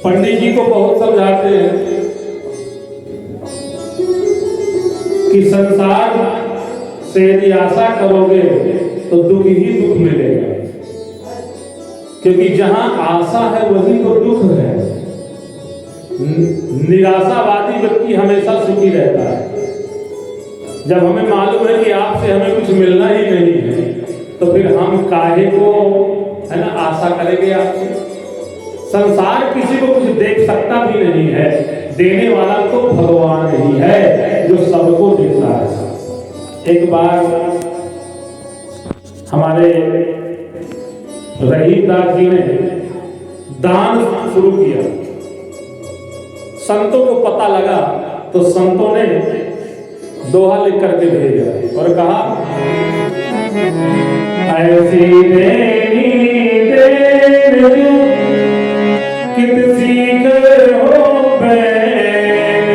पंडित जी को बहुत समझाते हैं कि संसार से यदि आशा करोगे तो दुख ही दुख मिलेगा, क्योंकि जहां आशा है वही तो दुख है। निराशावादी व्यक्ति हमेशा सुखी रहता है। जब हमें मालूम है कि आपसे हमें कुछ मिलना ही नहीं है, तो फिर हम काहे को है ना आशा करेंगे आपसे। संसार किसी को कुछ देख सकता भी नहीं है, देने वाला तो भगवान ही है जो सबको देता है। एक बार हमारे रहीमदास जी ने दान शुरू किया। संतों को पता लगा तो संतों ने दोहा लिख करके भेजा और कहा, ऐसी देनी देन कित सीख हो बैन,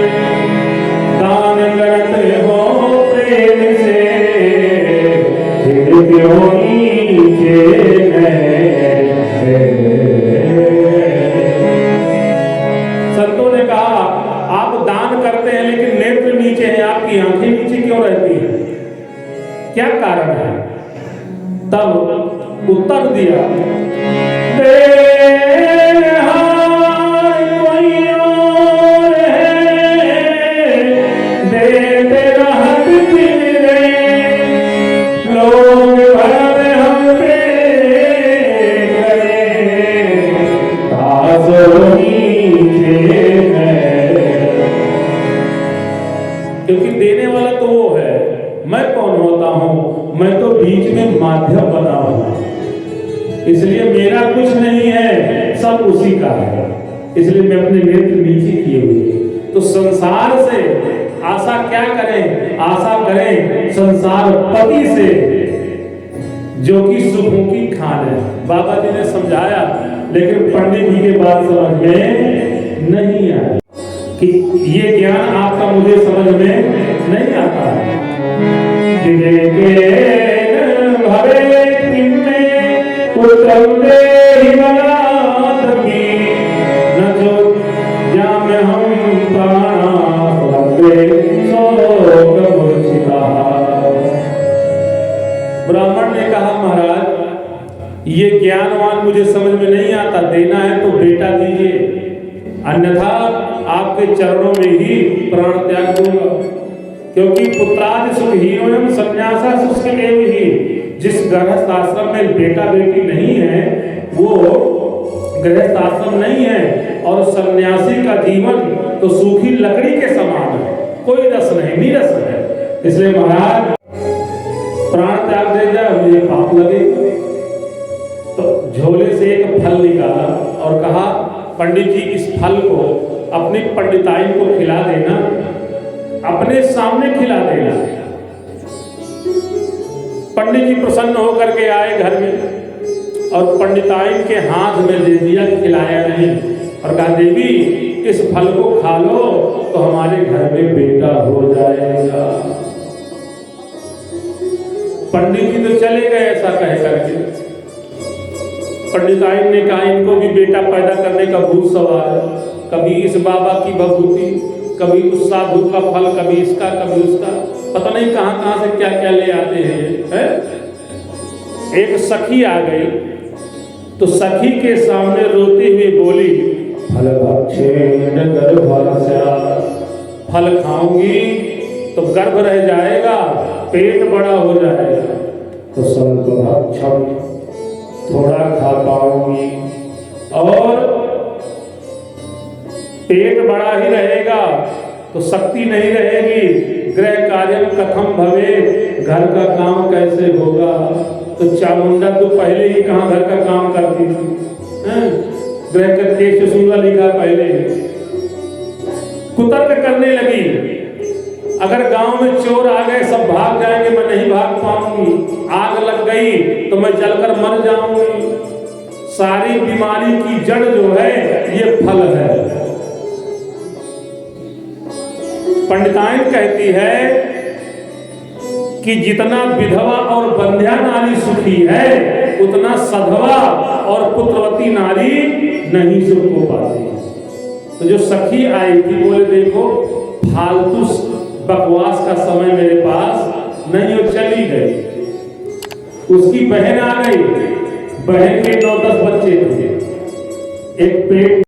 दान करते हो प्रेम से, फिर क्यों नीचे संतों ने कहा, आप दान करते हैं लेकिन नेत्र नीचे हैं, आपकी आंखें नीचे क्यों रहती हैं, क्या कारण है? तब उत्तर दिया, क्योंकि देने वाला तो वो है, मैं कौन होता हूं? मैं तो बीच में माध्यम बना हूं, इसलिए मेरा कुछ नहीं है, सब उसी का है। इसलिए मैं अपने नेत्र नीचे किए हुए। तो संसार से आशा क्या करें? आशा करें संसार पति से, जो कि सुखों की खान है। बाबा जी ने समझाया, लेकिन पंडित जी के बात समझ में नहीं आया कि ये ज्ञान आपका मुझे समझ में नहीं आता है। ब्राह्मण ने कहा, महाराज ये ज्ञानवान मुझे समझ में नहीं आता, देना है तो बेटा दीजिए, अन्यथा आपके चरणों में ही प्राण त्याग दूंगा। क्योंकि पुत्रादि सुखहीनोऽयं सन्न्यासा शुष्कमेव ही। जिस गृहस्थ आश्रम में बेटा बेटी नहीं है वो गृहस्थ आश्रम नहीं है, और सन्यासी का जीवन तो सूखी लकड़ी के समान है, कोई रस नहीं, नीरस है। इसलिए महाराज प्राण त्याग दे जाए, मुझे पाप लगे। तो झोले से एक फल निकाला और कहा, पंडित जी इस फल को अपनी पंडिताइन को खिला देना, अपने सामने खिला देना। पंडित जी प्रसन्न होकर के आए घर में और पंडिताइन के हाथ में दे दिया, खिलाया नहीं, और कहा, देवी इस फल को खा लो तो हमारे घर में बेटा हो जाएगा। पंडित जी तो चले गए ऐसा कह करके। पंडिताइन ने कहा, इनको भी बेटा पैदा करने का भूत सवार है, कभी इस बाबा की भभूति, कभी उस साधु का फल, कभी इसका कभी उसका, पता नहीं कहां से क्या क्या ले आते हैं। एक सखी आ गई तो सखी के सामने रोते हुए बोली, फल भक्षेण गर्भास्या, फल खाऊंगी तो गर्भ रह जाएगा, पेट बड़ा हो जाएगा, तो स्वल्पभक्षम, थोड़ा खा पाऊंगी, और पेट बड़ा ही रहेगा तो शक्ति नहीं रहेगी, गृह कार्यम कथम भवे, घर का काम कैसे होगा। तो चामुंडा तो पहले ही कहाँ घर का काम करती थी, गृह करके सुंगा लिखा पहले। कुतर्क करने लगी, अगर गांव में चोर आ गए सब भाग जाएंगे, मैं नहीं भाग पाऊंगी, आग लग गई तो मैं जलकर मर जाऊंगी। सारी बीमारी की जड़ जो है ये फल है। पंडिताइन कहती है कि जितना विधवा और बंध्या नारी सुखी है, उतना सधवा और पुत्रवती नारी नहीं सुख को पाती। तो जो सखी आई थी बोले देखो फालतू बकवास का समय मेरे पास नहीं, वो चली गई। उसकी बहन आ गई, बहन के 9-10 बच्चे थे, एक पेट